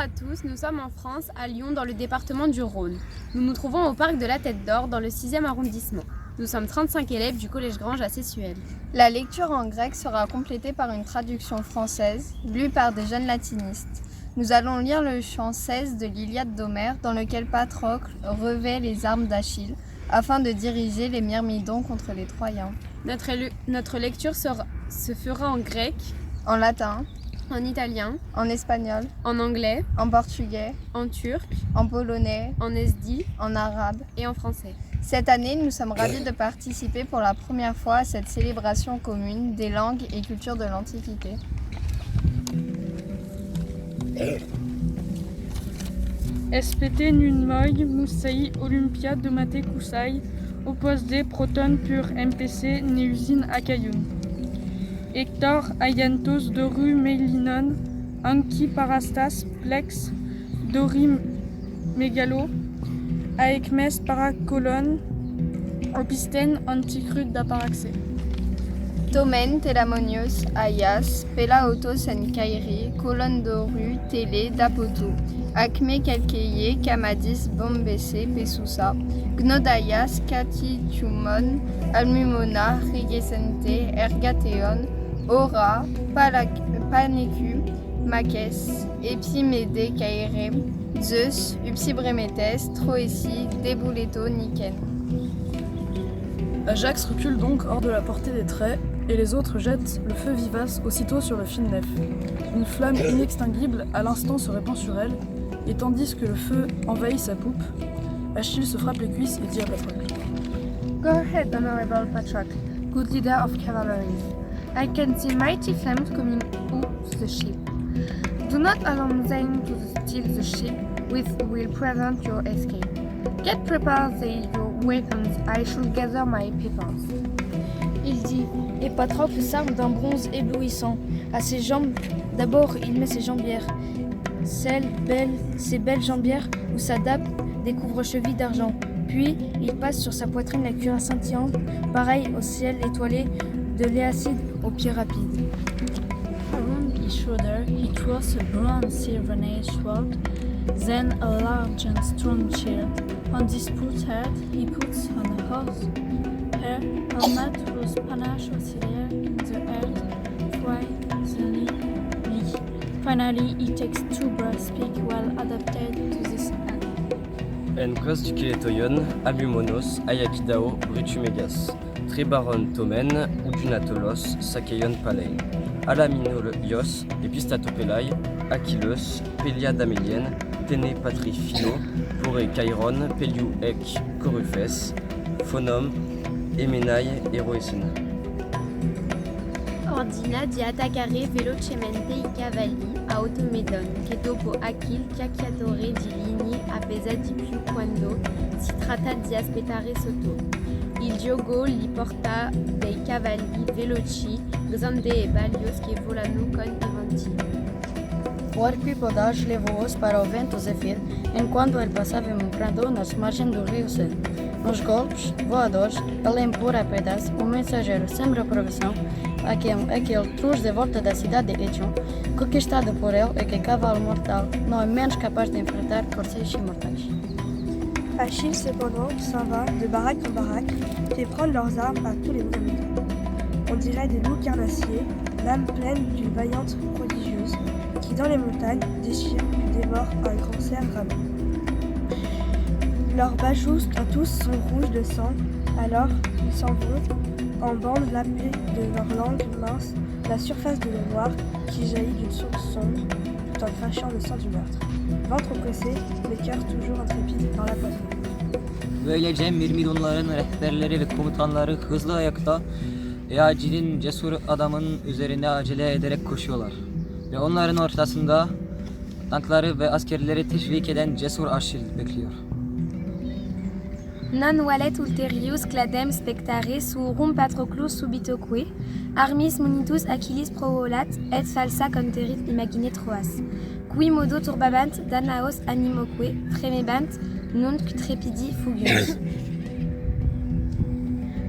à tous, nous sommes en France, à Lyon, dans le département du Rhône. Nous nous trouvons au parc de la Tête d'Or, dans le 6e arrondissement. Nous sommes 35 élèves du collège Grange à Sessuel. La lecture en grec sera complétée par une traduction française, lue par des jeunes latinistes. Nous allons lire le chant 16 de l'Iliade d'Homère, dans lequel Patrocle revêt les armes d'Achille, afin de diriger les Myrmidons contre les Troyens. Notre lecture se fera en grec, En latin, en italien, en espagnol, en anglais, en portugais, en turc, en polonais, en esdi en arabe. et en français. Cette année, nous sommes ravis de participer pour la première fois à cette célébration commune des langues et cultures de l'Antiquité. SPT nun moi musai Olympia domate kusai opposde proton pur MPC neusin akayun. Hector aiantos doru melinon anki parastas plex dorim megalo aekmes paracolon opisten anticrud d'aparaxe. Tomen, telamonios, aias, pelaotos en kairi, colonne doru, télé, dapotou, acme calqueye, camadis, bombese, pesusa, gnodaias, catitiumon, almumona, rigesente, ergateon, ora, panecu, maces, epimede, caire, Zeus, upsibremetes, troesi, debouleto, niken. Ajax recule donc hors de la portée des traits, et les autres jettent le feu vivace aussitôt sur le fil nef. Une flamme inextinguible à l'instant se répand sur elle, et tandis que le feu envahit sa poupe, Achille se frappe les cuisses et dit à Patrocle: Go ahead, honorable Patrocle, good leader of cavalry. I can see mighty flames coming out to the ship. Do not allow them to steal the ship, which will prevent your escape. Get prepared your weapons, I shall gather my people. Il dit, et Patrocle s'arme d'un bronze éblouissant. À ses jambes, d'abord il met ses jambières, ses belles jambières où sa dappe des couvre-chevilles d'argent. Puis il passe sur sa poitrine la cuirasse scintillante, pareil au ciel étoilé de l'Éacide aux pieds rapides. Around his shoulder he throws a bronze silver-nailed sword, then a large and strong shield. On this put head he puts on a horse, her helmet whose panache oscillates in the air twice the knee. Finally he takes two brass picks well adapted to this end. En cos dukeletoion, abumonos, ayakidao, brutumegas, tribaron tomen, udunatolos, sakeion palein, alaminolios, epistatopelai, achillos, pelia damélien, tene patrifino, pore kairon, peliu ec, corufes, phonom, emenai, eroesin. Ordina di attaccare velocemente i cavalli a Automedon, che dopo Achille chiacchiatore di lini appesa di più quando si tratta di aspettare sotto. Il gioco li porta dei cavalli veloci, grandi e baliosi che volano con i venti. Oricui podaj levou-os para o vento Zefir, enquanto ele passava emprando nas margens do rio Sen. Nos golpes voadores, ele empurra a pedaço o mensageiro sem reprovação, aquele truz de volta da cidade de Étion, conquistado por ele e que cavalo mortal não é menos capaz de enfrentar corcéis imortais. Achille, cependant, s'en va de baraque en baraque, fait prendre leurs armes à tous les Myrmidons. On dirait des loups carnassiers, l'âme pleine d'une vaillante prodigieuse, qui dans les montagnes déchire puis dévore un grand cerf rameux. Leurs bajous à tous sont rouges de sang, alors ils s'en vont en bande lapée de leur langue mince la surface de l'eau noire qui jaillit d'une source sombre, tout en crachant le sang du meurtre. Ventre oppressé, les cœurs toujours intrépides dans la poitrine. Böylece Myrmidonların rehberleri ve komutanları hızlı ayakta Eacil'in cesur adamın üzerine acele ederek koşuyorlar. Ve onların ortasında tankları ve askerleri teşvik eden cesur Achille bekliyor. Non valet ulterius cladem spectare suorum Patroclus subitoque, armis munitus Achillis provolat, et falsa conterit imagine Troas. Qui modo turbabant Danaos animoque, tremebant, nunc trepidi fugius.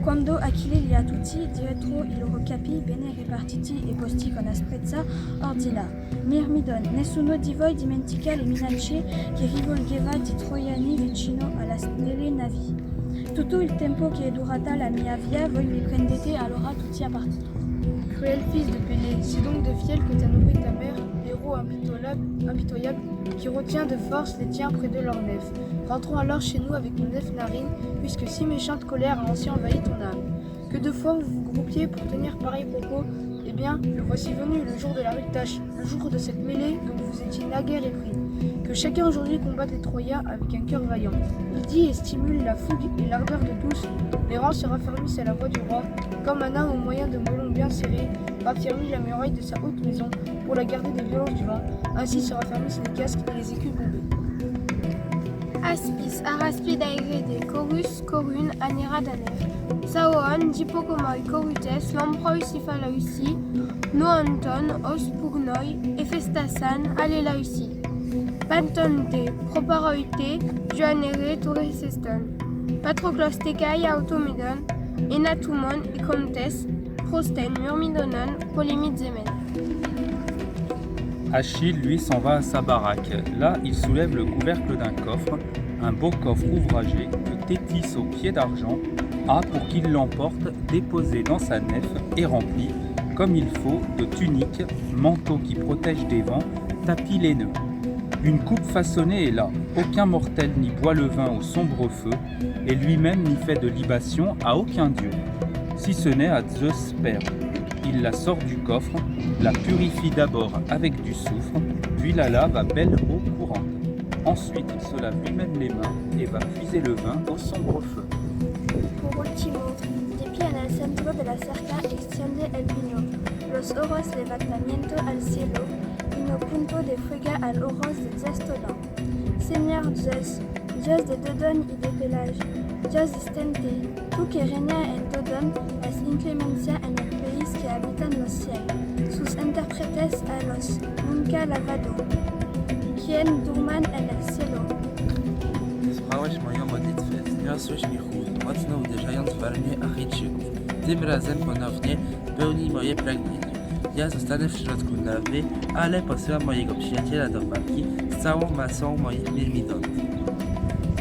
Quando Achille li ha tutti dietro i loro capi bene ripartiti e posti con asprezza ordina: Mirmidon, nessuno di voi dimentica le minacce che rivolgeva di Troiani vicino nelle navi. Tutto il tempo che è durata la mia via, voi mi prendete allora tutti a partito. Cruel fils de Pélée, c'est donc de fiel que t'a nourri ta mère, héros impitoyable, qui retient de force les tiens près de leur nef. Rentrons alors chez nous avec nos 9 narines, puisque si méchante colère a ainsi envahi ton âme. Que de fois vous vous groupiez pour tenir pareil propos, eh bien, le voici venu, le jour de la rectache, le jour de cette mêlée dont vous étiez naguère épris. Que chacun aujourd'hui combatte les Troyens avec un cœur vaillant. Il dit et stimule la fougue et l'ardeur de tous. Les rangs se raffermissent à la voix du roi, comme un homme au moyen de melons bien serrés raffermit la muraille de sa haute maison pour la garder des violences du vent. Ainsi se raffermissent les casques et les écus bombés. Aspis, araspid de chorus, corune, anira daner. Saoan, dipocomoi, corutes, lamproi sifalausi, noanton, os pugnoi, efestasan, alelausi. Pantonte, proparoite, juanere, toureseston. Patroclos tecai automedon, enatumon, econtes, prosten, murmidonon, polémidzemen. Achille, lui, s'en va à sa baraque. Là, il soulève le couvercle d'un coffre, un beau coffre ouvragé que Thétis au pied d'argent a, pour qu'il l'emporte, déposé dans sa nef et rempli, comme il faut, de tuniques, manteaux qui protègent des vents, tapis laineux. Une coupe façonnée est là. Aucun mortel n'y boit le vin au sombre feu, et lui-même n'y fait de libation à aucun dieu, si ce n'est à Zeus Père. Il la sort du coffre, la purifie d'abord avec du soufre, puis la lave à belle eau courante. Ensuite, il se lave lui-même les mains et va puiser le vin au sombre feu. Por último, de pie en el centro de la cerca extiende el vino, los oros levantamiento al cielo, vino punto de fuega al oros de Zeus Todon. Señor Zeus, Dios de Dodon y de pelage, Dios distante, tú que reina en Dodon, es inclemencia en el país que habitan los cielos, sus intérpretes a los nunca lavado, quien durman en el cielo. Słuchałeś moją modlitwę, zniosłeś mi chłód, mocno uderzając w armię Achejczyków. Tym razem ponownie pełni moje pragnienie. Ja zostanę w środku nawy, ale posyłam mojego przyjaciela do walki z całą masą moich myrmidonów.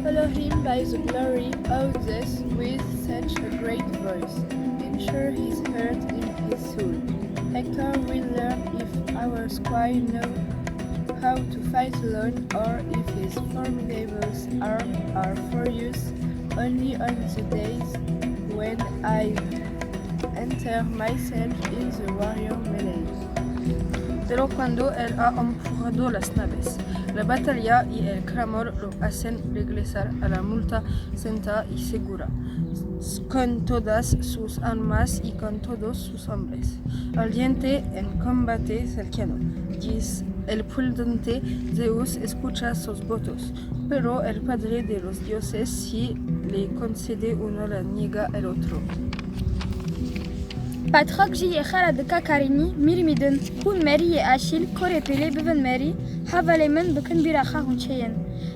Follow him by the glory of Zeus with such a great voice. Ensure his heart in his soul. Hector will learn if our squire know how to fight alone, or if his formidable arms are for use only on the days when I enter myself in the warrior melee. Pero cuando él ha empujado las naves, la batalla y el clamor lo hacen regresar a la multa santa y segura, con todas sus armas y con todos sus hombres. Valiente en combate cercano, dice el prudente Zeus escucha sus votos, pero el padre de los dioses, si le concede uno, le niega el otro. Patroc Jiyechara de Kakarini, Mirmidon, Kun Mary et Achille, Kore Pele, Bevan Mary, Havalemen, Bekan Biracha Huncheyen.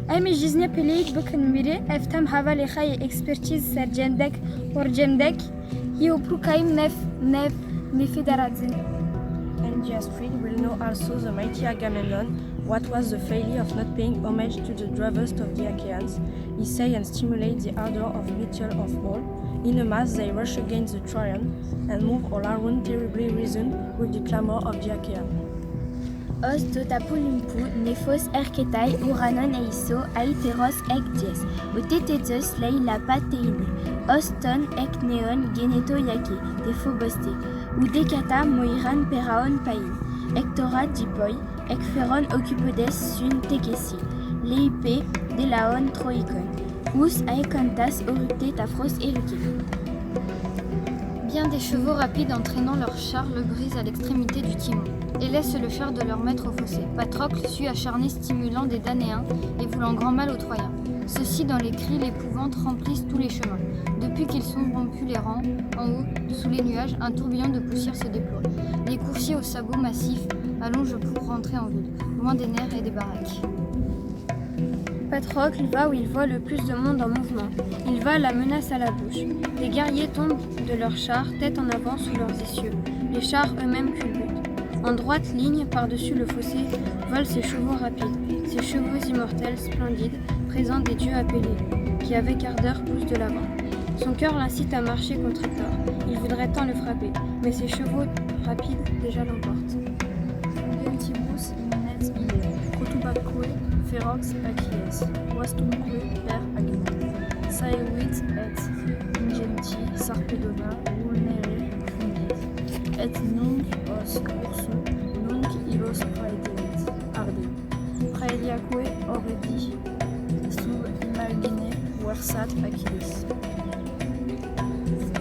Ami Jizne Pele, Bekan Mire, Eftam Havalecha et Expertise Sergendek, Orgendek, Hioprukaim Nef Nefedaradzin. And Diastrid will know also the mighty Agamemnon, what was the failure of not paying homage to the bravest of the Achaeans. Essay and stimulate the ardor of mutual of all. In a mass they rush against the Trojan and move all around terribly risen with the clamor of the Achaeans. Os dotapulumpu, Nephos erketai, Uranon eiso, Aiteros ek dies, Utetetos leila pateine, Oston ek neon geneto yake, Defoboste, Udekata moiran peraon pain, Ectora dipoi, ek feron occupedes sun tekesi, Leipe delaon troikon, Us aekantas orute tafros eruke. Bien des chevaux rapides entraînant leurs chars le brisent à l'extrémité du timon et laissent le faire de leur maître au fossé. Patrocle sut acharné stimulant des Danéens et voulant grand mal aux Troyens. Ceux-ci, dans les cris, l'épouvante, remplissent tous les chemins. Depuis qu'ils sont rompus les rangs, en haut, sous les nuages, un tourbillon de poussière se déploie. Les coursiers aux sabots massifs allongent pour rentrer en ville, loin des nerfs et des baraques. Patrocle va où il voit le plus de monde en mouvement. Il va la menace à la bouche. Des guerriers tombent de leurs chars, tête en avant sous leurs essieux. Les chars eux-mêmes culbutent. En droite ligne, par-dessus le fossé, volent ses chevaux rapides, ces chevaux immortels, splendides, présents des dieux appelés, qui avec ardeur poussent de l'avant. Son cœur l'incite à marcher contre Hector. Il voudrait tant le frapper, mais ses chevaux rapides déjà l'emportent. Gentibus imminet ille, protubacque ferox Achilles, vastumque per Agamemnon. Saevit et ingenti sarpedona vulnere fundit, et nunc os ursu, nunc illos praedevit, arde. Praediaque oredi, sub imargine versat Achilles.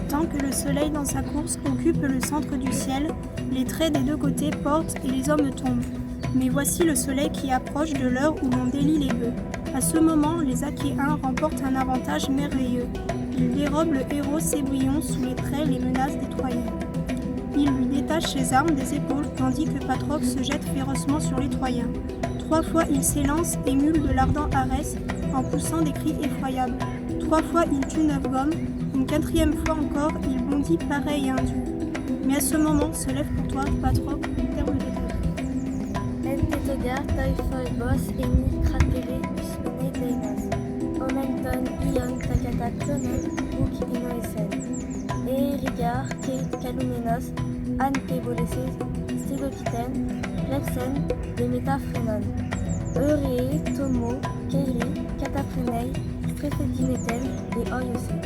Tant que le soleil dans sa course occupe le centre du ciel, les traits des deux côtés portent et les hommes tombent. Mais voici le soleil qui approche de l'heure où l'on délie les bœufs. À ce moment, les Achéens remportent un avantage merveilleux. Ils dérobent le héros Cébrion sous les traits les menaces des Troyens. Ils lui détachent ses armes des épaules tandis que Patrocle se jette férocement sur les Troyens. 3 fois il s'élance, émule de l'ardent Arès en poussant des cris effroyables. 3 fois il tue 9 hommes. Une 4e fois encore, il bondit pareil à un dieu. Mais à ce moment se lève pour toi, Patrocle, le terme de En tetogar toiphobos eni cratere usmene deinos. Omenton ion takataclonon huc inoesen. Rigar keit calumenos anteboleses stilopiten plexen de metafrenon. Euree tomo keiri cataprenei strephetineten de oiosen.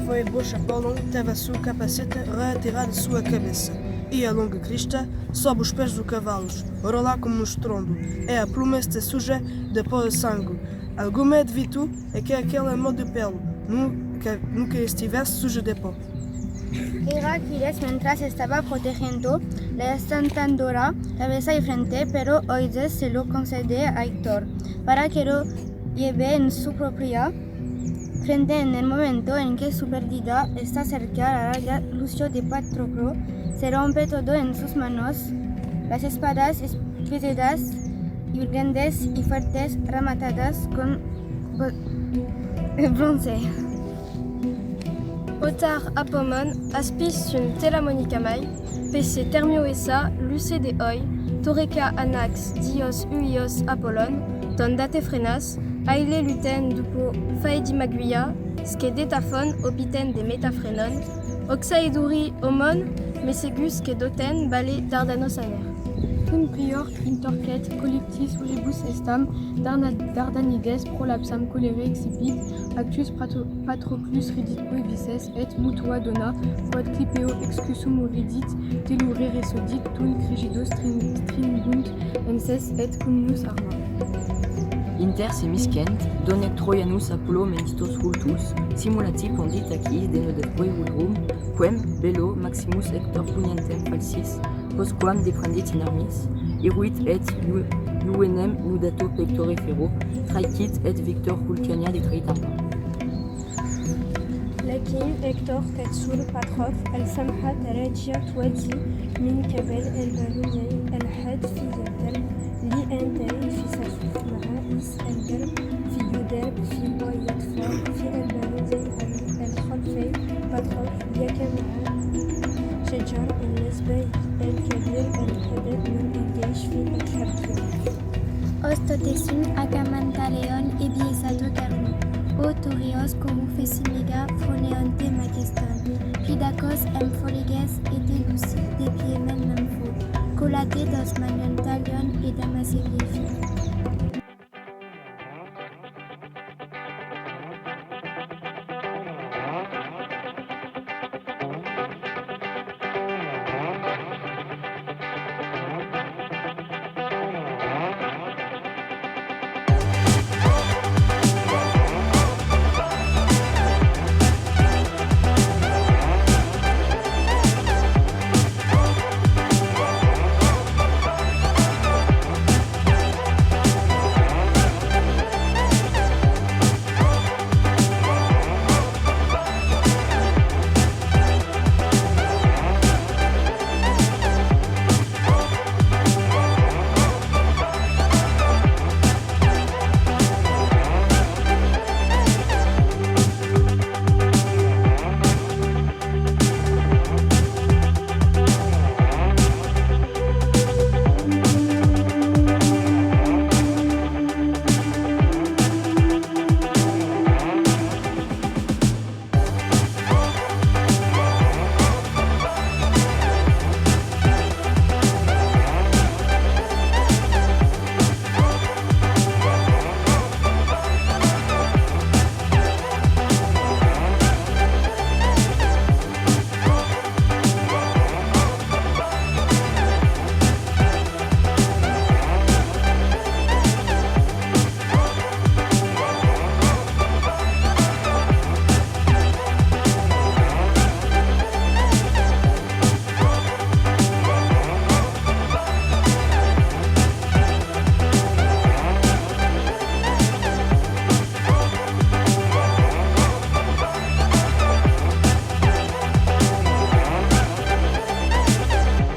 Foi bocha Apollon teve a sua capacete retirada de sua cabeça, e a longa crista sobe os pés dos cavalos, rola como um estrondo, é a pluma está suja de pó de sangue. Alguma de vitu é que aquela mão de pelo nunca estivesse suja de pó. Heracles, mientras estaba protegiendo la Santandora, cabeza y frente, pero Oides se lo concede a Héctor para que lo lleve en su propia frente en el momento en que su pérdida está cerca. La larga lucio de Patroclo se rompe todo en sus manos, las espadas pesadas y grandes y fuertes rematadas con bronce. Otar apomon aspis sun telamonicamai, pc termioesa luce de oi, torreca anax dios uios apollon, ton date frenas, aile luten dupo faedimaguia, sque detaphon opiten de metafrenon, oxaeduri homon, mesegus que doten bale dardanosaner. Cum prior intercet collectis uribus estam Dardanides prolapsam colere excipit actus Patroclus riditque vices et mutua dona quod clipeo excusum uridit telure resodit tun crigidos stringunt emses et cumnus arma. Inter se miscent, donet Troianus Apollo menistos vultus, simulati condit aquis denodetque vulrum, quem bello Maximus Hector pugnantem falsis, postquam deprendit in armis, iruit et iuenem nudato pectore ferro, traicit et Victor Vulcania decreit arma. Lakin Hector tet sur Patrocle, el samhat regia tuadi, min cabel el baluniei, el had fiatel, li entei fisasuf maha is el figudel fi boyet fort, fi el baluniei el kholfei, Patrocle, yakamaha, شجر النسبة الكبير الحدث من الجيش في الحركة. Ostotesun agamantaleon ebiesato carmi. O torios coru fesimiga froneonte majeston. Pidacos emfoliges ete lucid de piemen memfo. Colate dos manentalion et damasegif.